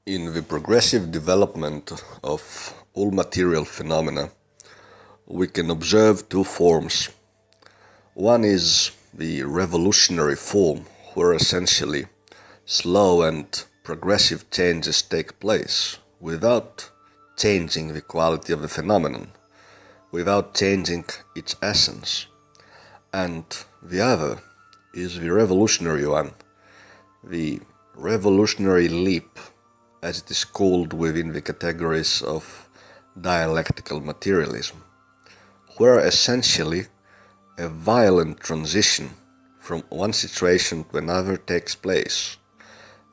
In the progressive development of all material phenomena, we can observe two forms. One is the revolutionary form, where essentially slow and progressive changes take place without changing the quality of the phenomenon, without changing its essence. And the other is the revolutionary one, the revolutionary leap, as it is called within the categories of dialectical materialism, where essentially a violent transition from one situation to another takes place,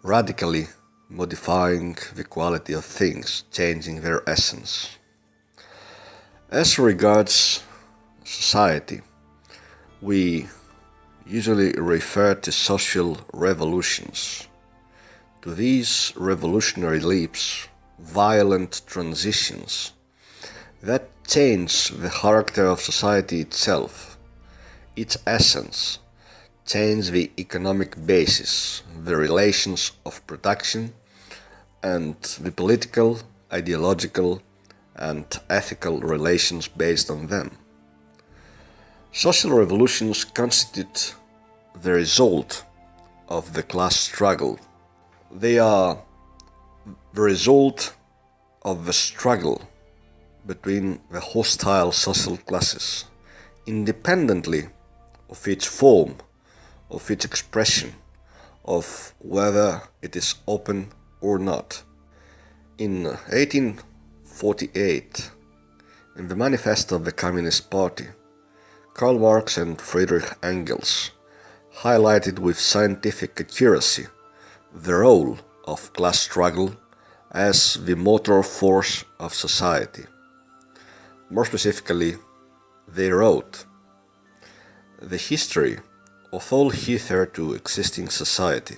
radically modifying the quality of things, changing their essence. As regards society, we usually refer to social revolutions. To these revolutionary leaps, violent transitions that change the character of society itself, its essence, change the economic basis, the relations of production, and the political, ideological, and ethical relations based on them. Social revolutions constitute the result of the class struggle. They are the result of the struggle between the hostile social classes, independently of its form, of its expression, of whether it is open or not. In 1848, in the Manifesto of the Communist Party, Karl Marx and Friedrich Engels highlighted with scientific accuracy the role of class struggle as the motor force of society. More specifically, they wrote, "The history of all hitherto existing society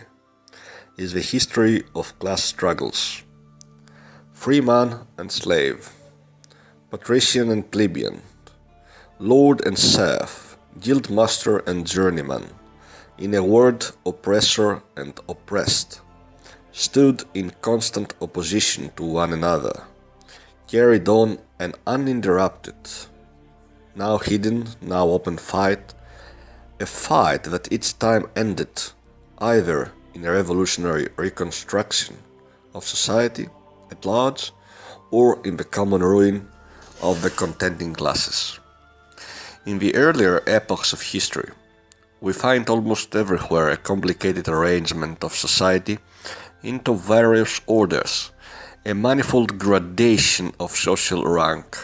is the history of class struggles. Freeman and slave, patrician and plebeian, lord and serf, guildmaster and journeyman, in a word, oppressor and oppressed, stood in constant opposition to one another, carried on an uninterrupted, now hidden, now open fight, a fight that each time ended either in a revolutionary reconstruction of society at large or in the common ruin of the contending classes." In the earlier epochs of history, we find almost everywhere a complicated arrangement of society into various orders, a manifold gradation of social rank.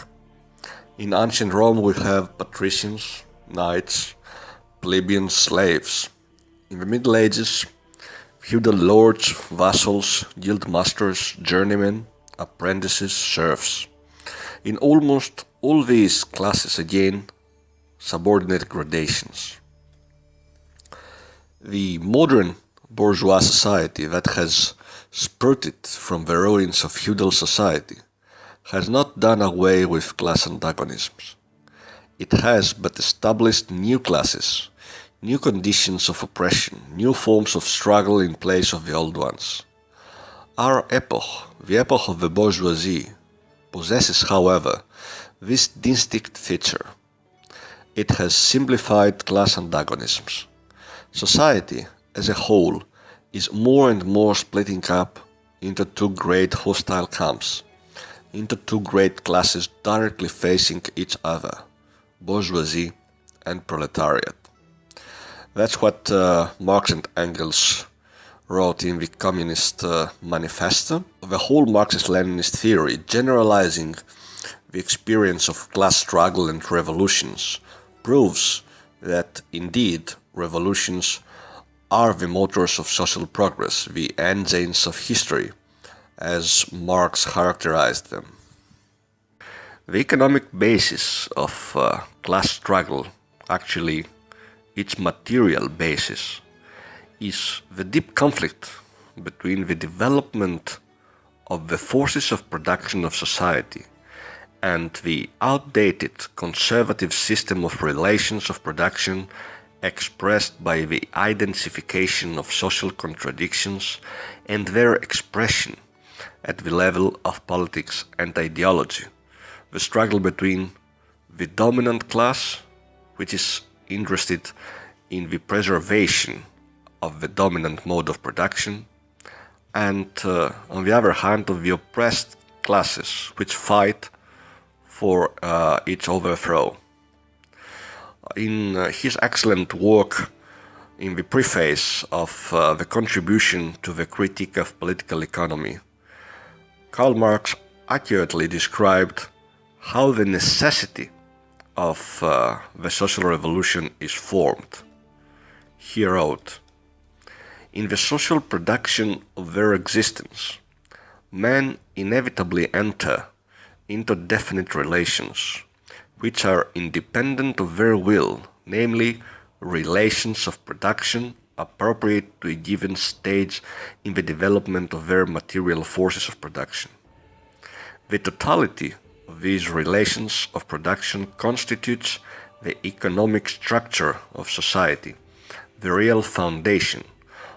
In ancient Rome we have patricians, knights, plebeians, slaves. In the Middle Ages, feudal lords, vassals, guildmasters, journeymen, apprentices, serfs. In almost all these classes again, subordinate gradations. The modern bourgeois society that has sprouted from the ruins of feudal society has not done away with class antagonisms. It has but established new classes, new conditions of oppression, new forms of struggle in place of the old ones. Our epoch, the epoch of the bourgeoisie, possesses, however, this distinct feature. It has simplified class antagonisms. Society, as a whole, is more and more splitting up into two great hostile camps, into two great classes directly facing each other, bourgeoisie and proletariat. That's what Marx and Engels wrote in the Communist Manifesto. The whole Marxist-Leninist theory, generalizing the experience of class struggle and revolutions, proves that indeed revolutions are the motors of social progress, the engines of history, as Marx characterized them. The economic basis of class struggle, actually its material basis, is the deep conflict between the development of the forces of production of society and the outdated conservative system of relations of production expressed by the identification of social contradictions and their expression at the level of politics and ideology, the struggle between the dominant class, which is interested in the preservation of the dominant mode of production, and on the other hand of the oppressed classes, which fight for its overthrow. In his excellent work in the preface of the contribution to the critique of political economy, Karl Marx accurately described how the necessity of the social revolution is formed. He wrote, "In the social production of their existence, men inevitably enter into definite relations, which are independent of their will, namely, relations of production appropriate to a given stage in the development of their material forces of production. The totality of these relations of production constitutes the economic structure of society, the real foundation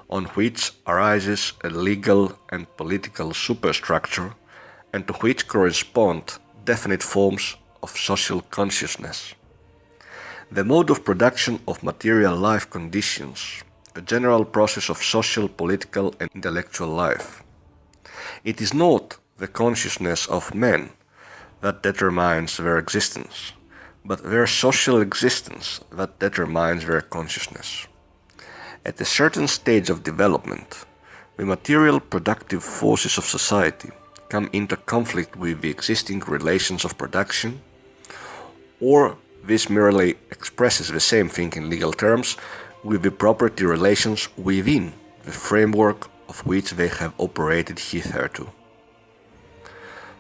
on which arises a legal and political superstructure, and to which correspond definite forms of social consciousness. The mode of production of material life conditions a general process of social, political, and intellectual life. It is not the consciousness of men that determines their existence, but their social existence that determines their consciousness. At a certain stage of development, the material productive forces of society come into conflict with the existing relations of production, or this merely expresses the same thing in legal terms with the property relations within the framework of which they have operated hitherto.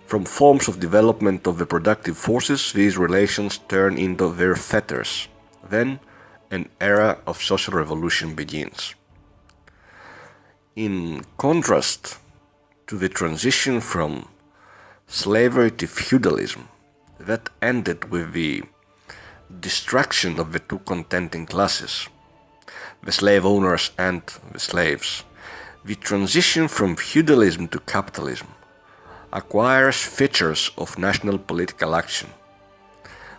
From forms of development of the productive forces, these relations turn into their fetters. Then an era of social revolution begins. In contrast to the transition from slavery to feudalism that ended with the destruction of the two contending classes, the slave owners and the slaves, the transition from feudalism to capitalism acquires features of national political action.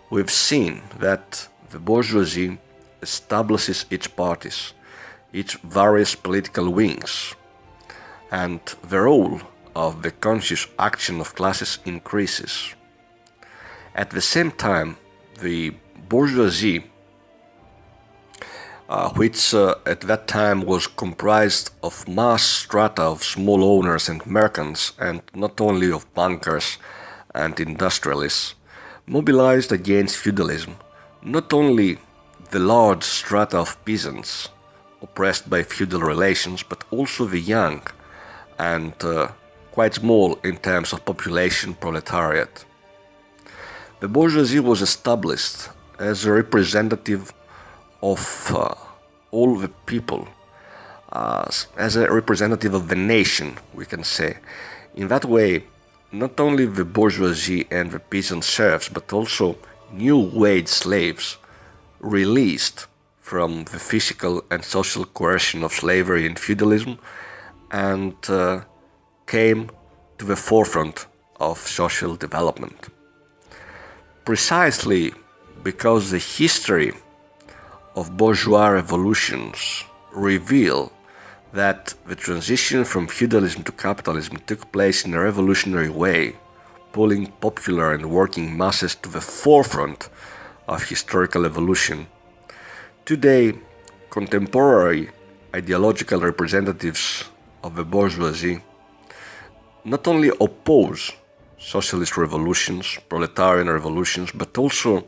We've seen that the bourgeoisie establishes its parties, its various political wings, and the role of the conscious action of classes increases. At the same time, the bourgeoisie, which at that time was comprised of mass strata of small owners and merchants, and not only of bankers and industrialists, mobilized against feudalism not only the large strata of peasants oppressed by feudal relations, but also the young and quite small in terms of population proletariat. The bourgeoisie was established as a representative of all the people, as a representative of the nation, we can say. In that way, not only the bourgeoisie and the peasant serfs, but also new wage slaves released from the physical and social coercion of slavery and feudalism, and came to the forefront of social development. Precisely because the history of bourgeois revolutions reveal that the transition from feudalism to capitalism took place in a revolutionary way, pulling popular and working masses to the forefront of historical evolution. Today, contemporary ideological representatives of the bourgeoisie not only oppose socialist revolutions, proletarian revolutions, but also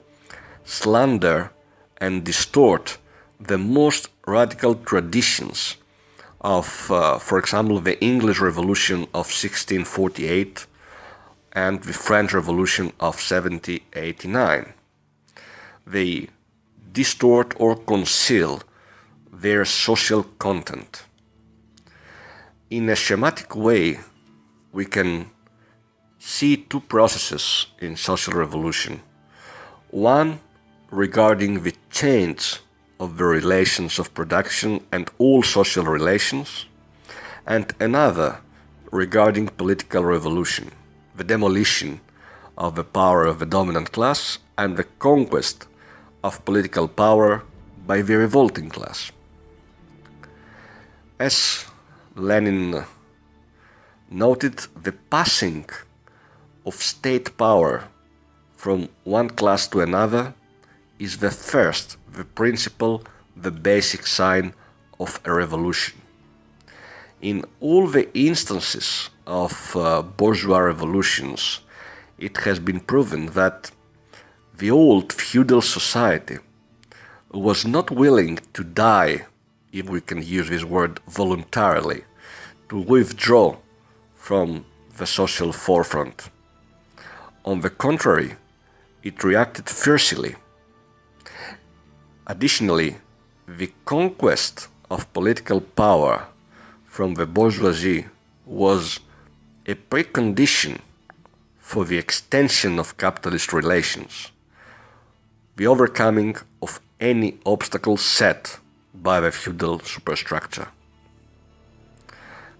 slander and distort the most radical traditions of, for example, the English Revolution of 1648 and the French Revolution of 1789. They distort or conceal their social content. In a schematic way, we can see two processes in social revolution. One regarding the change of the relations of production and all social relations, and another regarding political revolution, the demolition of the power of the dominant class and the conquest of political power by the revolting class. As Lenin noted, the passing of state power from one class to another is the first, the principle, the basic sign of a revolution. In all the instances of bourgeois revolutions, it has been proven that the old feudal society was not willing to die, if we can use this word voluntarily, to withdraw from the social forefront. On the contrary, it reacted fiercely. Additionally, the conquest of political power from the bourgeoisie was a precondition for the extension of capitalist relations, the overcoming of any obstacle set by the feudal superstructure.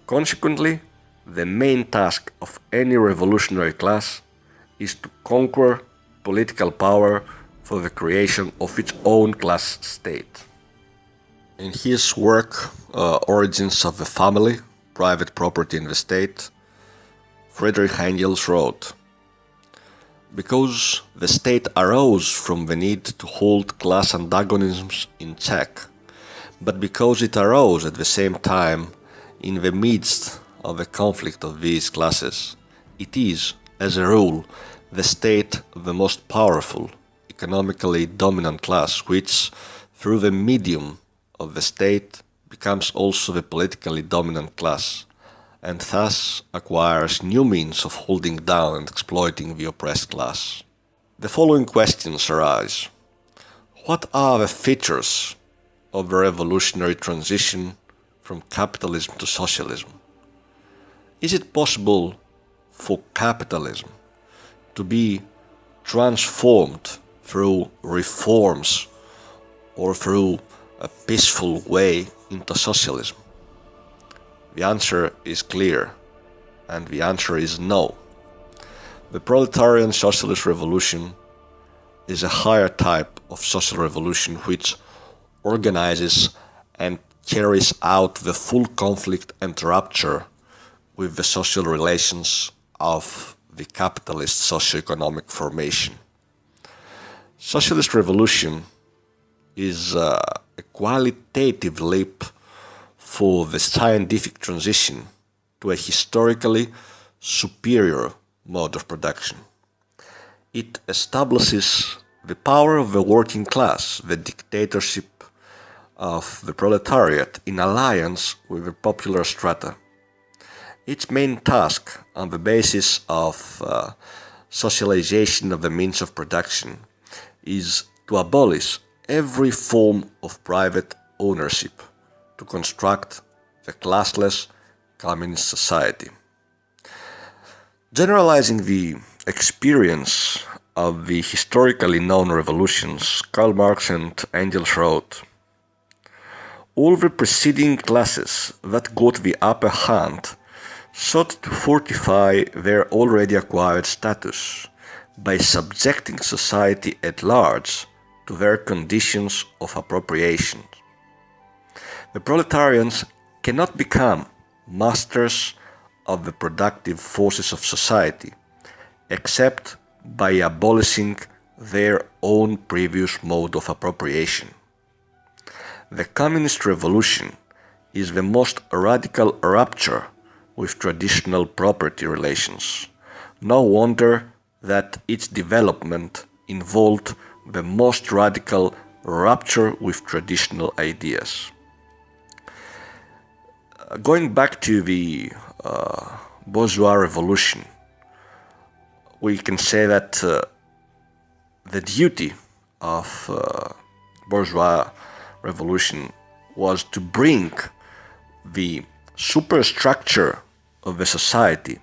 Consequently, the main task of any revolutionary class is to conquer political power for the creation of its own class state. In his work, Origins of the Family, Private Property in the State, Friedrich Engels wrote, "Because the state arose from the need to hold class antagonisms in check, but because it arose at the same time in the midst of the conflict of these classes, it is, as a rule, the state the most powerful, economically dominant class, which, through the medium of the state, becomes also the politically dominant class, and thus acquires new means of holding down and exploiting the oppressed class." The following questions arise. What are the features of the revolutionary transition from capitalism to socialism? Is it possible for capitalism to be transformed through reforms or through a peaceful way into socialism? The answer is clear, and the answer is no. The proletarian socialist revolution is a higher type of social revolution which organizes and carries out the full conflict and rupture with the social relations of the capitalist socio-economic formation. Socialist revolution is a qualitative leap for the scientific transition to a historically superior mode of production. It establishes the power of the working class, the dictatorship of the proletariat in alliance with the popular strata. Its main task, on the basis of socialization of the means of production, is to abolish every form of private ownership, to construct the classless communist society. Generalizing the experience of the historically known revolutions, Karl Marx and Engels wrote, "All the preceding classes that got the upper hand sought to fortify their already acquired status by subjecting society at large to their conditions of appropriation. The proletarians cannot become masters of the productive forces of society except by abolishing their own previous mode of appropriation. The communist revolution is the most radical rupture with traditional property relations. No wonder that its development involved the most radical rupture with traditional ideas." Going back to the bourgeois revolution, we can say that the duty of bourgeois revolution was to bring the superstructure of the society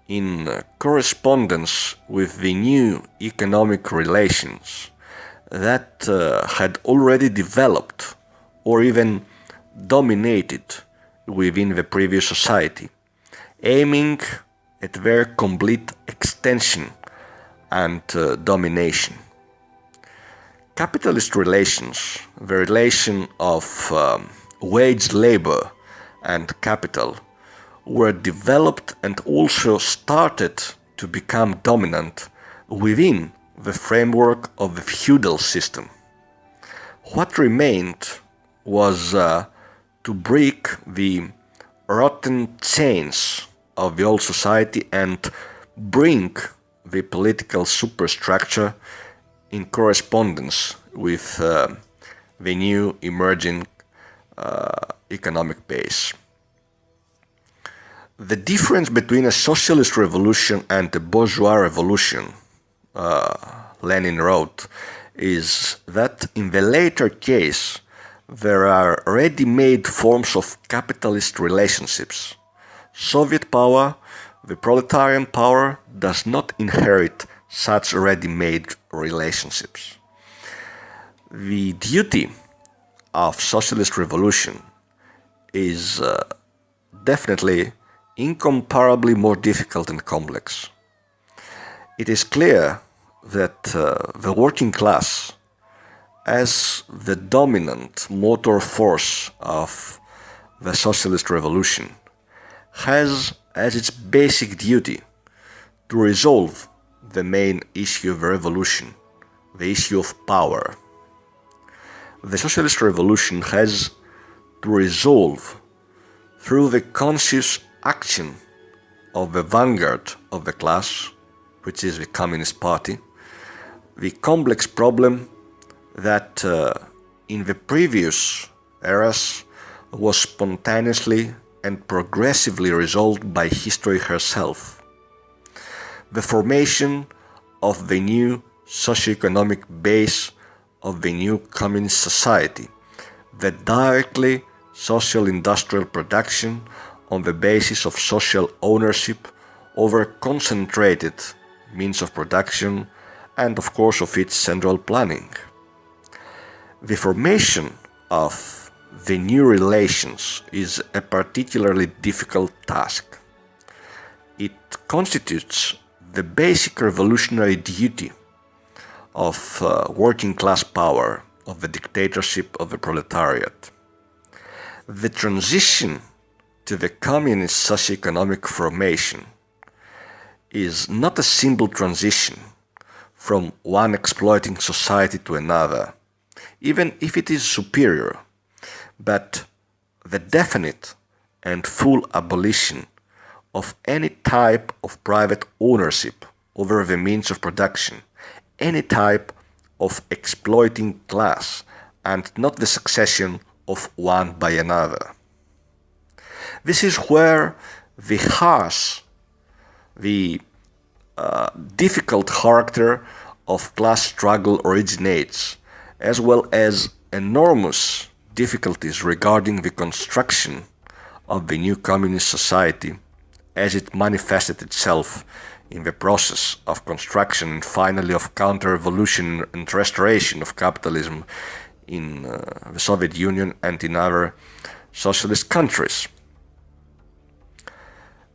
in correspondence with the new economic relations that had already developed or even dominated within the previous society, aiming at their complete extension and domination. Capitalist relations, the relation of wage labor and capital, were developed and also started to become dominant within the framework of the feudal system. What remained was to break the rotten chains of the old society and bring the political superstructure in correspondence with the new emerging economic base. The difference between a socialist revolution and a bourgeois revolution, Lenin wrote, is that in the later case there are ready-made forms of capitalist relationships. Soviet power, the proletarian power, does not inherit such ready-made relationships. The duty of socialist revolution is definitely incomparably more difficult and complex. It is clear that the working class, as the dominant motor force of the socialist revolution, has as its basic duty to resolve the main issue of the revolution, the issue of power. The socialist revolution has to resolve, through the conscious action of the vanguard of the class, which is the Communist Party, the complex problem that in the previous eras was spontaneously and progressively resolved by history herself. The formation of the new socio-economic base of the new communist society, the directly social-industrial production on the basis of social ownership over concentrated means of production and of course of its central planning. The formation of the new relations is a particularly difficult task. It constitutes the basic revolutionary duty of working class power, of the dictatorship of the proletariat. The transition to the communist socio-economic formation is not a simple transition from one exploiting society to another, even if it is superior, but the definite and full abolition of any type of private ownership over the means of production, any type of exploiting class, and not the succession of one by another. This is where the harsh, the difficult character of class struggle originates, as well as enormous difficulties regarding the construction of the new communist society as it manifested itself in the process of construction and finally of counter-revolution and restoration of capitalism in the Soviet Union and in other socialist countries.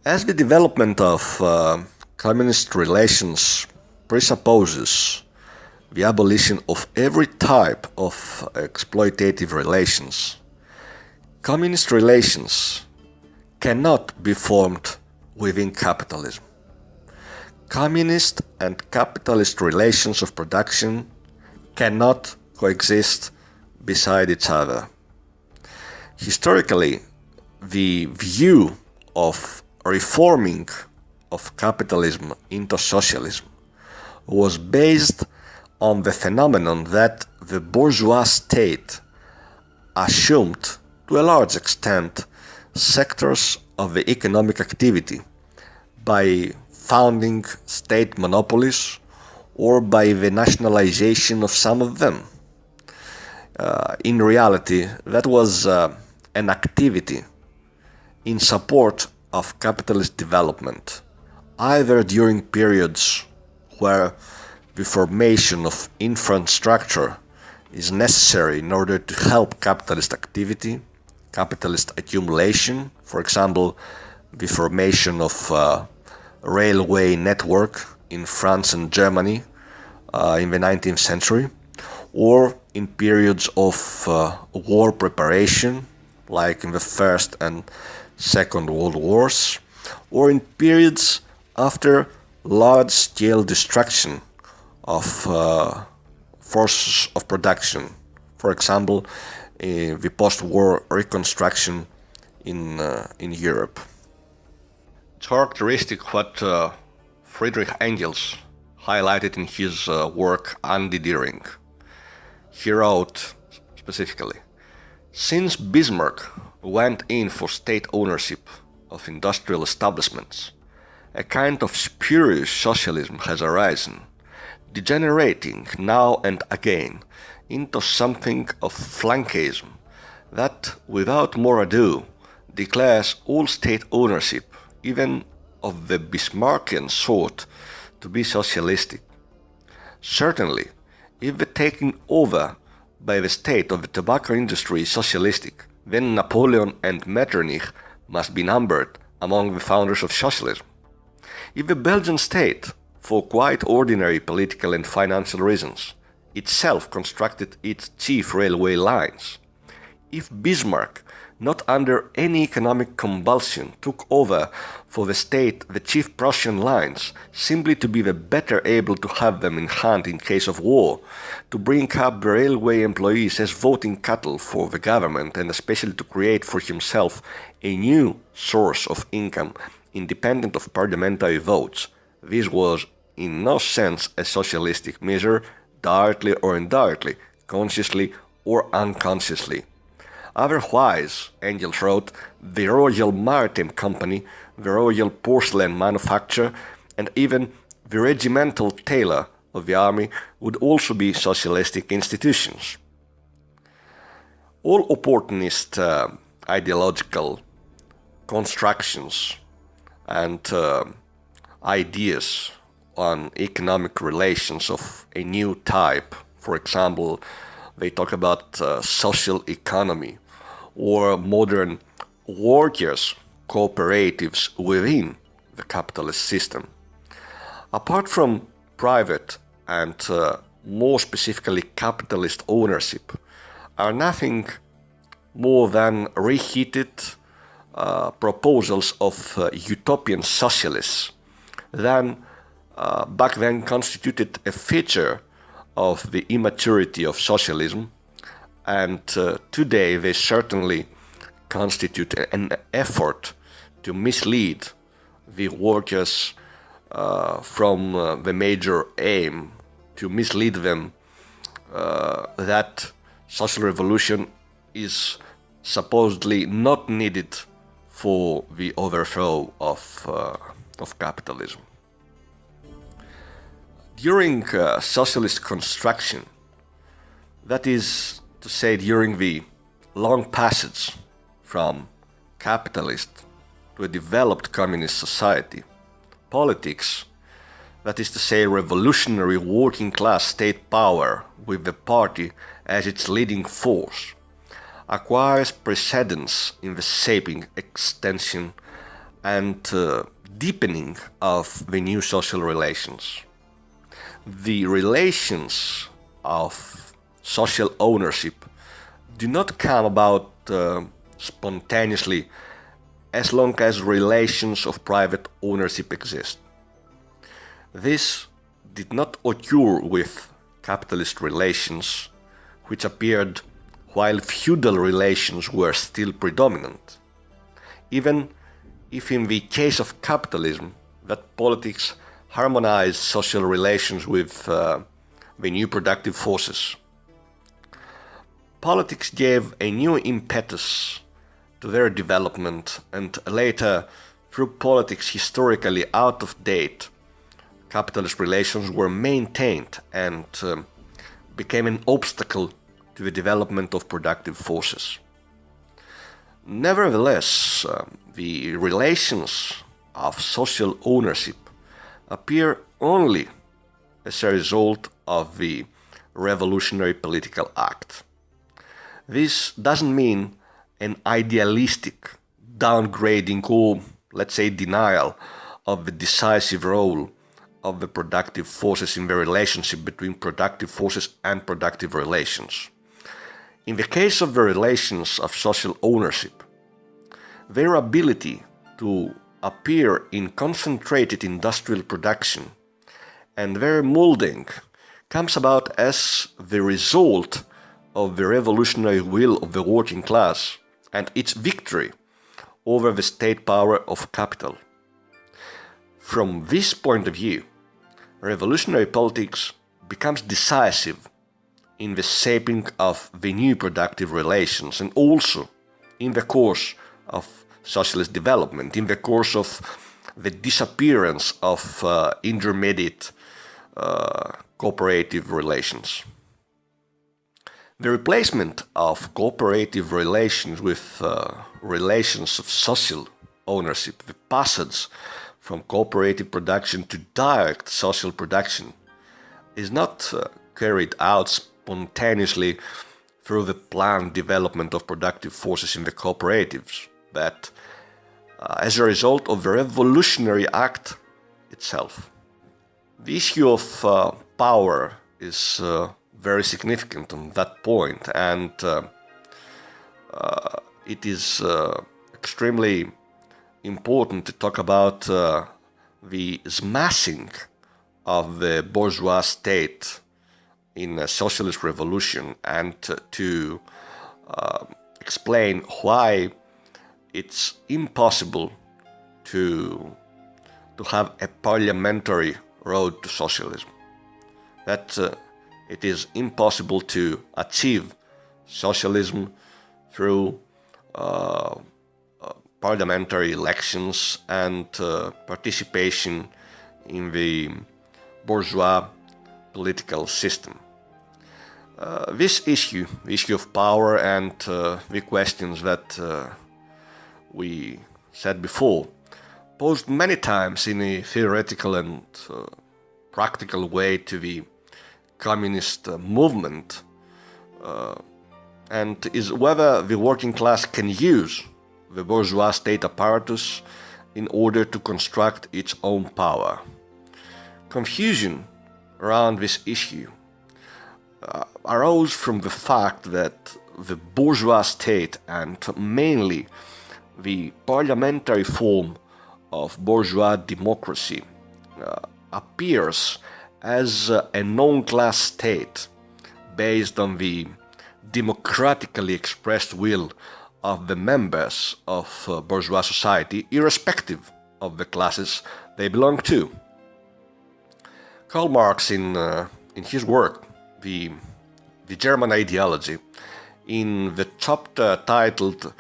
As the development of communist relations presupposes the abolition of every type of exploitative relations, communist relations cannot be formed within capitalism. Communist and capitalist relations of production cannot coexist beside each other. Historically, the view of reforming of capitalism into socialism was based on the phenomenon that the bourgeois state assumed to a large extent sectors of the economic activity by founding state monopolies or by the nationalization of some of them. In reality, that was an activity in support of capitalist development, either during periods where the formation of infrastructure is necessary in order to help capitalist activity, capitalist accumulation, for example, the formation of a railway network in France and Germany in the 19th century, or in periods of war preparation, like in the First and Second World Wars, or in periods after large-scale destruction of forces of production, for example, the post-war reconstruction in Europe. It's characteristic what Friedrich Engels highlighted in his work On die Deering. He wrote specifically, "Since Bismarck went in for state ownership of industrial establishments, a kind of spurious socialism has arisen, degenerating now and again into something of flankism that, without more ado, declares all state ownership, even of the Bismarckian sort, to be socialistic. Certainly, if the taking over by the state of the tobacco industry is socialistic, then Napoleon and Metternich must be numbered among the founders of socialism. If the Belgian state, for quite ordinary political and financial reasons, itself constructed its chief railway lines, if Bismarck, not under any economic compulsion, took over for the state the chief Prussian lines, simply to be the better able to have them in hand in case of war, to bring up the railway employees as voting cattle for the government, and especially to create for himself a new source of income independent of parliamentary votes, this was in no sense a socialistic measure, directly or indirectly, consciously or unconsciously. Otherwise, Engels wrote, the Royal Maritime Company, the Royal Porcelain Manufacture, and even the regimental tailor of the army would also be socialistic institutions. All opportunist ideological constructions and ideas on economic relations of a new type, for example, they talk about social economy or modern workers' cooperatives within the capitalist system. Apart from private and more specifically capitalist ownership, are nothing more than reheated proposals of utopian socialists that back then constituted a feature of the immaturity of socialism, and today they certainly constitute an effort to mislead the workers from the major aim, to mislead them that social revolution is supposedly not needed for the overthrow of capitalism. During socialist construction, that is to say during the long passage from capitalist to a developed communist society, politics, that is to say revolutionary working class state power with the party as its leading force, acquires precedence in the shaping, extension, and deepening of the new social relations. The relations of social ownership do not come about spontaneously as long as relations of private ownership exist. This did not occur with capitalist relations, which appeared while feudal relations were still predominant, even if in the case of capitalism that politics harmonized social relations with the new productive forces. Politics gave a new impetus to their development, and later, through politics historically out of date, capitalist relations were maintained and became an obstacle to the development of productive forces. Nevertheless, the relations of social ownership appear only as a result of the revolutionary political act. This doesn't mean an idealistic downgrading or let's say, denial of the decisive role of the productive forces in the relationship between productive forces and productive relations. In the case of the relations of social ownership, their ability to appear in concentrated industrial production and their molding comes about as the result of the revolutionary will of the working class and its victory over the state power of capital. From this point of view, revolutionary politics becomes decisive in the shaping of the new productive relations and also in the course of socialist development, in the course of the disappearance of intermediate cooperative relations. The replacement of cooperative relations with relations of social ownership, the passage from cooperative production to direct social production, is not carried out spontaneously through the planned development of productive forces in the cooperatives, but as a result of the revolutionary act itself. The issue of power is very significant on that point, and it is extremely important to talk about the smashing of the bourgeois state in a socialist revolution and to explain why it's impossible to have a parliamentary road to socialism. That it is impossible to achieve socialism through parliamentary elections and participation in the bourgeois political system. This issue, the issue of power and the questions that we said before, posed many times in a theoretical and practical way to the communist movement, and is whether the working class can use the bourgeois state apparatus in order to construct its own power. Confusion around this issue arose from the fact that the bourgeois state, and mainly the parliamentary form of bourgeois democracy, appears as a non-class state based on the democratically expressed will of the members of bourgeois society, irrespective of the classes they belong to. Karl Marx, in his work, the German Ideology, in the chapter titled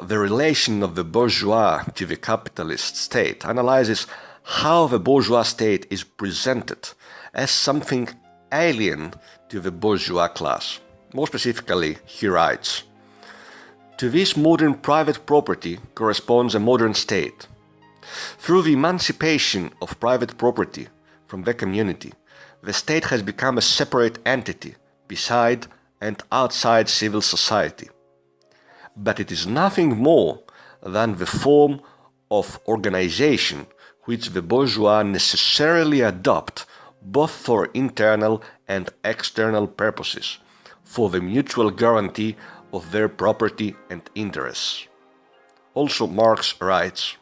The Relation of the Bourgeois to the Capitalist State, analyzes how the bourgeois state is presented as something alien to the bourgeois class. More specifically, he writes, "To this modern private property corresponds a modern state. Through the emancipation of private property from the community, the state has become a separate entity beside and outside civil society. But it is nothing more than the form of organization which the bourgeois necessarily adopt both for internal and external purposes, for the mutual guarantee of their property and interests." Also, Marx writes,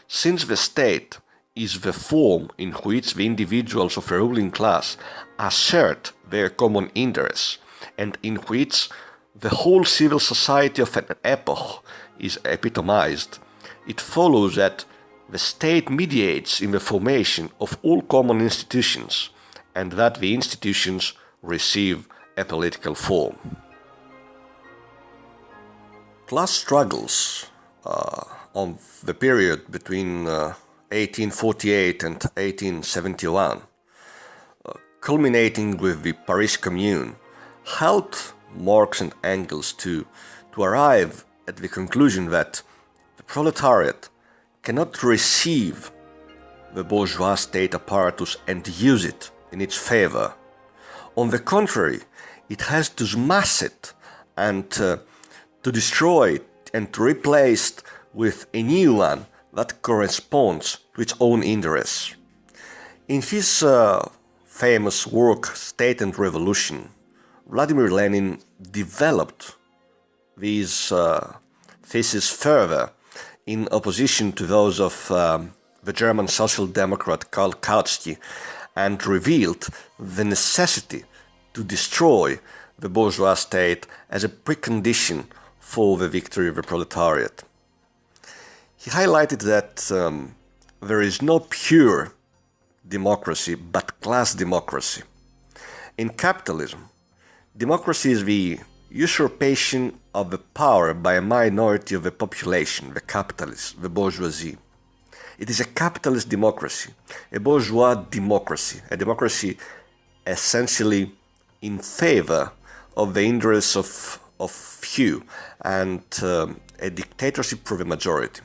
"Since the state is the form in which the individuals of a ruling class assert their common interests, and in which the whole civil society of an epoch is epitomized, it follows that the state mediates in the formation of all common institutions, and that the institutions receive a political form." Class struggles on the period between 1848 and 1871, culminating with the Paris Commune, helped Marx and Engels to arrive at the conclusion that the proletariat cannot receive the bourgeois state apparatus and use it in its favor. On the contrary, it has to smash it and to destroy it and to replace it with a new one that corresponds to its own interests. In his famous work State and Revolution, Vladimir Lenin developed these theses further in opposition to those of the German Social Democrat Karl Kautsky, and revealed the necessity to destroy the bourgeois state as a precondition for the victory of the proletariat. He highlighted that there is no pure democracy but class democracy. In capitalism, democracy is the usurpation of the power by a minority of the population, the capitalists, the bourgeoisie. It is a capitalist democracy, a bourgeois democracy, a democracy essentially in favor of the interests of few, and a dictatorship for the majority.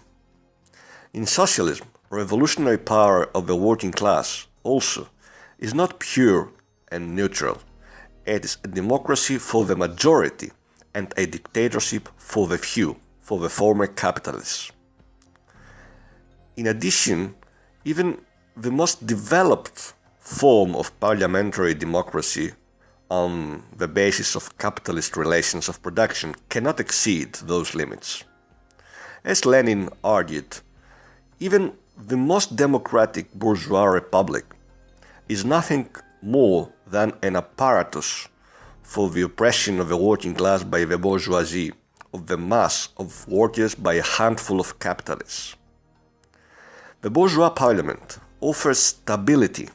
In socialism, revolutionary power of the working class also is not pure and neutral. It is a democracy for the majority and a dictatorship for the few, for the former capitalists. In addition, even the most developed form of parliamentary democracy on the basis of capitalist relations of production cannot exceed those limits. As Lenin argued, even the most democratic bourgeois republic is nothing more than an apparatus for the oppression of the working class by the bourgeoisie, of the mass of workers by a handful of capitalists. The bourgeois parliament offers stability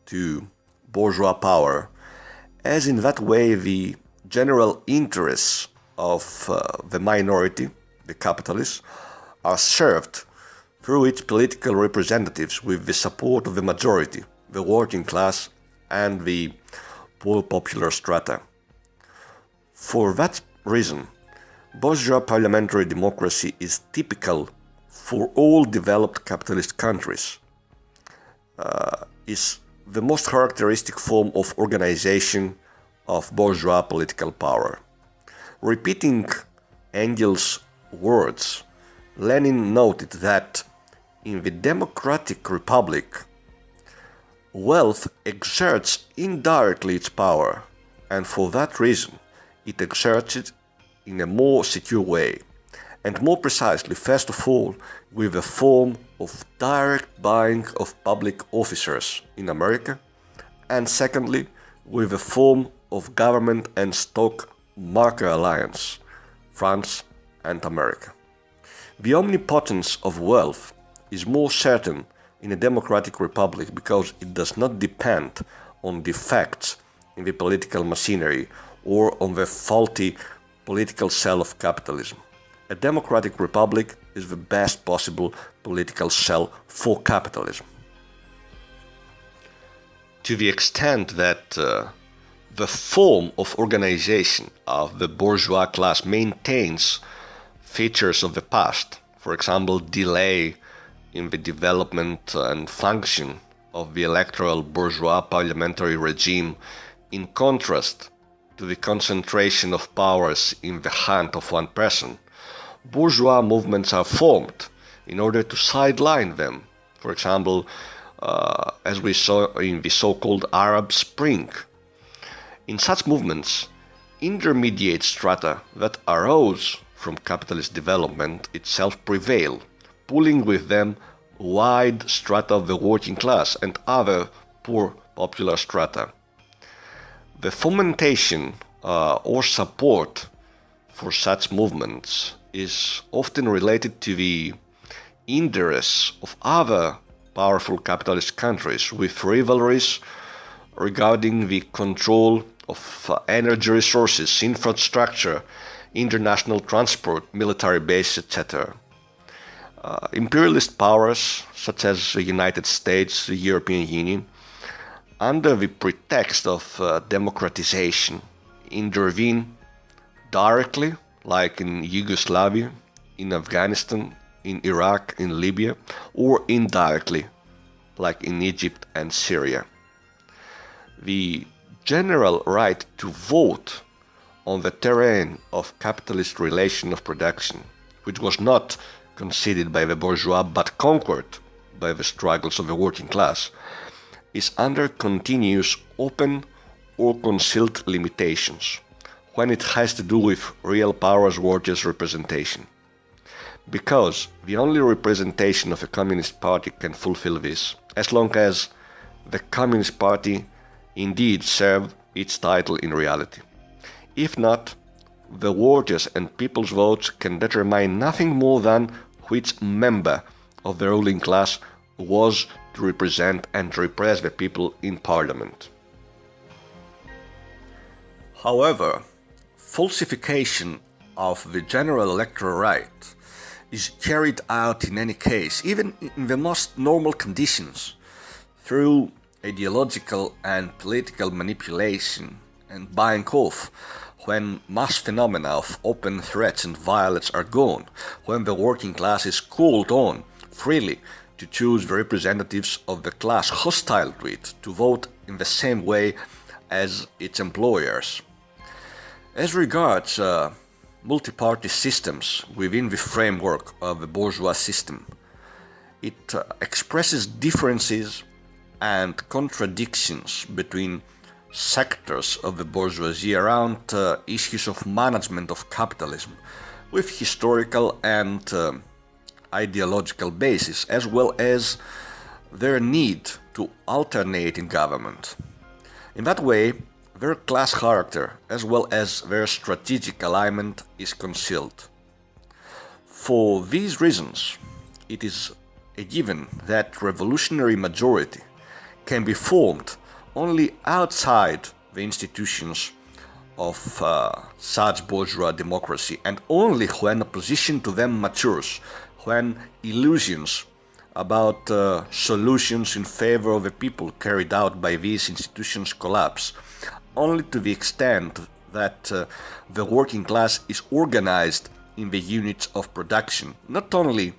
to bourgeois power, as in that way the general interests of the minority, the capitalists, are served through its political representatives with the support of the majority, the working class and the poor popular strata. For that reason, bourgeois parliamentary democracy is typical for all developed capitalist countries, is the most characteristic form of organization of bourgeois political power. Repeating Engels' words, Lenin noted that in the democratic republic, wealth exerts indirectly its power, and for that reason it exerts it in a more secure way, and more precisely, first of all, with a form of direct buying of public officers in America, and secondly, with a form of government and stock market alliance, France and America. The omnipotence of wealth is more certain in a democratic republic because it does not depend on defects in the political machinery or on the faulty political cell of capitalism. A democratic republic is the best possible political cell for capitalism. To the extent that the form of organization of the bourgeois class maintains features of the past, for example, delay in the development and function of the electoral bourgeois parliamentary regime, in contrast to the concentration of powers in the hand of one person, bourgeois movements are formed in order to sideline them. For example, as we saw in the so-called Arab Spring. In such movements, intermediate strata that arose from capitalist development itself prevail, pulling with them wide strata of the working class and other poor popular strata. The fomentation or support for such movements is often related to the interests of other powerful capitalist countries, with rivalries regarding the control of energy resources, infrastructure, international transport, military bases, etc. Imperialist powers such as the United States, the European Union, under the pretext of democratization, intervene directly, like in Yugoslavia, in Afghanistan, in Iraq, in Libya, or indirectly, like in Egypt and Syria. The general right to vote on the terrain of capitalist relation of production, which was not conceded by the bourgeois but conquered by the struggles of the working class, is under continuous open or concealed limitations when it has to do with real power as workers' representation. Because the only representation of a Communist Party can fulfill this, as long as the Communist Party indeed serve its title in reality. If not, the workers' and people's votes can determine nothing more than which member of the ruling class was to represent and repress the people in parliament. However, falsification of the general electoral right is carried out in any case, even in the most normal conditions, through ideological and political manipulation and buying off, when mass phenomena of open threats and violence are gone, when the working class is called on freely to choose the representatives of the class hostile to it to vote in the same way as its employers. As regards multi-party systems within the framework of the bourgeois system, it expresses differences and contradictions between sectors of the bourgeoisie around issues of management of capitalism with historical and ideological basis, as well as their need to alternate in government. In that way, their class character as well as their strategic alignment is concealed. For these reasons, it is a given that revolutionary majority can be formed only outside the institutions of such bourgeois democracy, and only when opposition to them matures, when illusions about solutions in favor of the people carried out by these institutions collapse, only to the extent that the working class is organized in the units of production, not only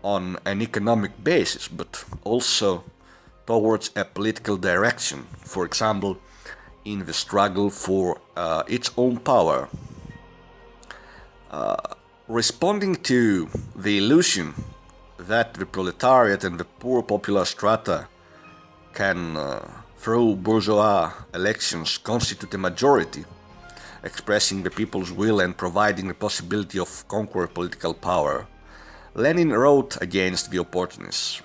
on an economic basis, but also towards a political direction, for example, in the struggle for its own power. Responding to the illusion that the proletariat and the poor popular strata can, through bourgeois elections, constitute a majority, expressing the people's will and providing the possibility of conquer political power, Lenin wrote against the opportunists.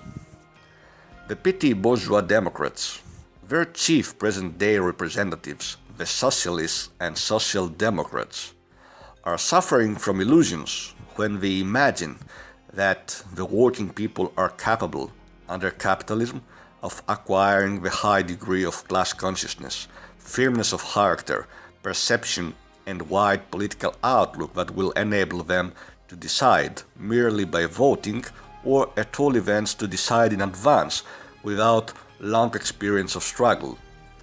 The petty bourgeois democrats, their chief present-day representatives, the socialists and social democrats, are suffering from illusions when they imagine that the working people are capable, under capitalism, of acquiring the high degree of class consciousness, firmness of character, perception, and wide political outlook that will enable them to decide merely by voting, or at all events to decide in advance without long experience of struggle,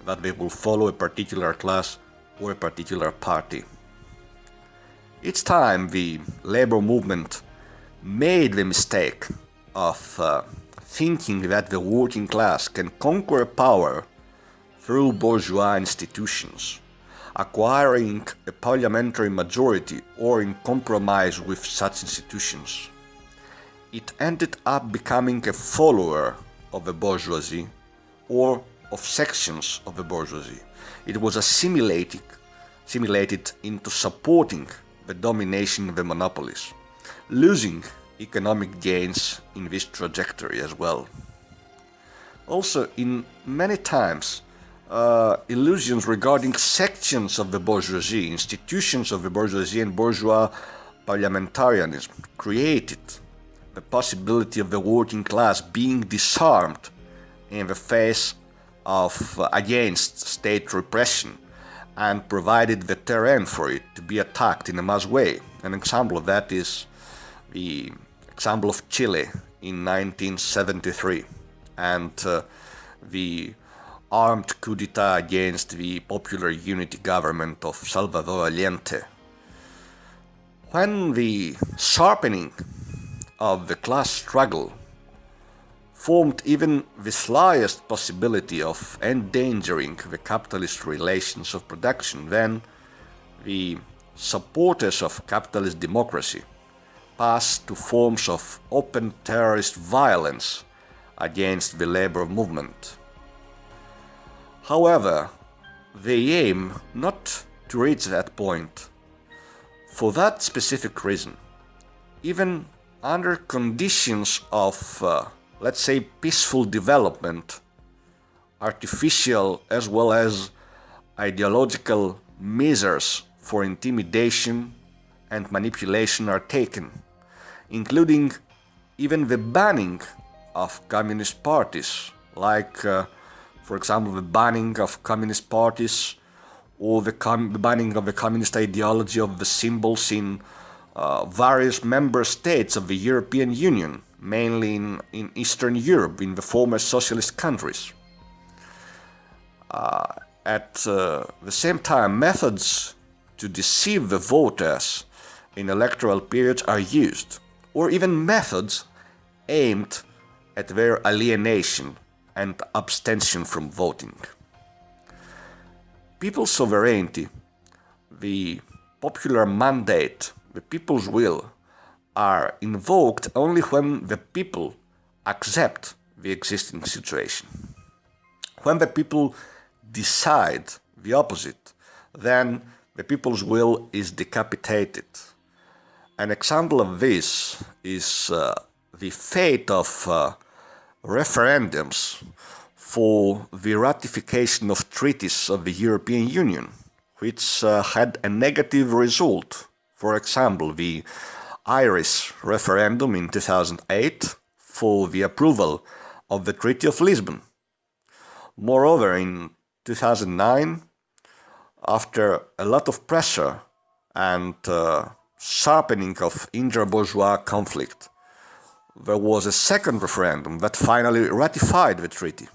that they will follow a particular class or a particular party. Each time the labor movement made the mistake of thinking that the working class can conquer power through bourgeois institutions, acquiring a parliamentary majority or in compromise with such institutions, it ended up becoming a follower of the bourgeoisie or of sections of the bourgeoisie. It was assimilated into supporting the domination of the monopolies, losing economic gains in this trajectory as well. Also, in many times, illusions regarding sections of the bourgeoisie, institutions of the bourgeoisie and bourgeois parliamentarianism created the possibility of the working class being disarmed in the face of against state repression, and provided the terrain for it to be attacked in a mass way. An example of that is the example of Chile in 1973 and the armed coup d'etat against the popular unity government of Salvador Allende. When the sharpening of the class struggle formed even the slightest possibility of endangering the capitalist relations of production, then the supporters of capitalist democracy pass to forms of open terrorist violence against the labor movement. However, they aim not to reach that point. For that specific reason, even under conditions of, let's say, peaceful development, artificial as well as ideological measures for intimidation and manipulation are taken, including even the banning of communist parties, like, for example, the banning of communist parties or the banning of the communist ideology of the symbols in various member states of the European Union, mainly in Eastern Europe, in the former socialist countries. At the same time, methods to deceive the voters in electoral periods are used, or even methods aimed at their alienation and abstention from voting. People's sovereignty, the popular mandate, the people's will, are invoked only when the people accept the existing situation. When the people decide the opposite, then the people's will is decapitated. An example of this is the fate of referendums for the ratification of treaties of the European Union, which had a negative result. For example, the Irish referendum in 2008 for the approval of the Treaty of Lisbon. Moreover, in 2009, after a lot of pressure and sharpening of inter-bourgeois conflict, there was a second referendum that finally ratified the treaty.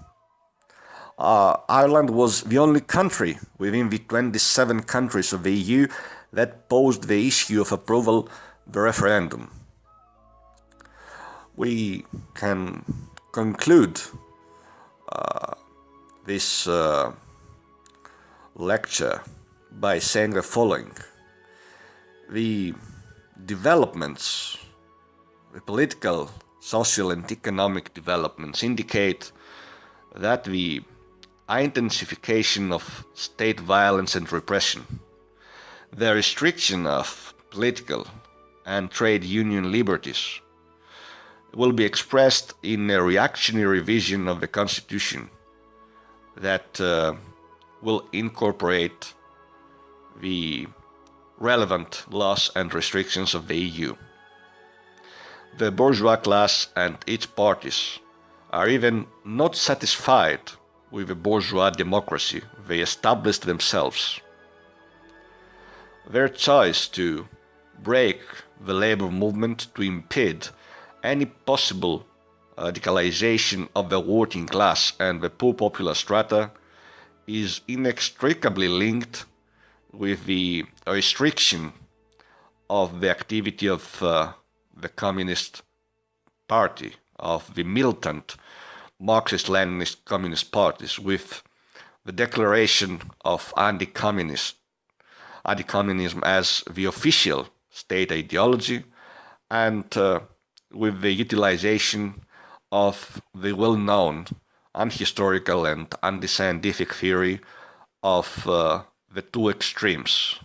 Ireland was the only country within the 27 countries of the EU that posed the issue of approval the referendum. We can conclude this lecture by saying the following. The developments, the political, social and economic developments indicate that the intensification of state violence and repression, the restriction of political and trade union liberties will be expressed in a reactionary vision of the Constitution that will incorporate the relevant laws and restrictions of the EU. The bourgeois class and its parties are even not satisfied with the bourgeois democracy they established themselves. Their choice to break the labor movement to impede any possible radicalization of the working class and the poor popular strata is inextricably linked with the restriction of the activity of the Communist Party, of the militant Marxist-Leninist communist parties, with the declaration of anti-communism as the official state ideology, and with the utilization of the well-known unhistorical and anti-scientific theory of the two extremes.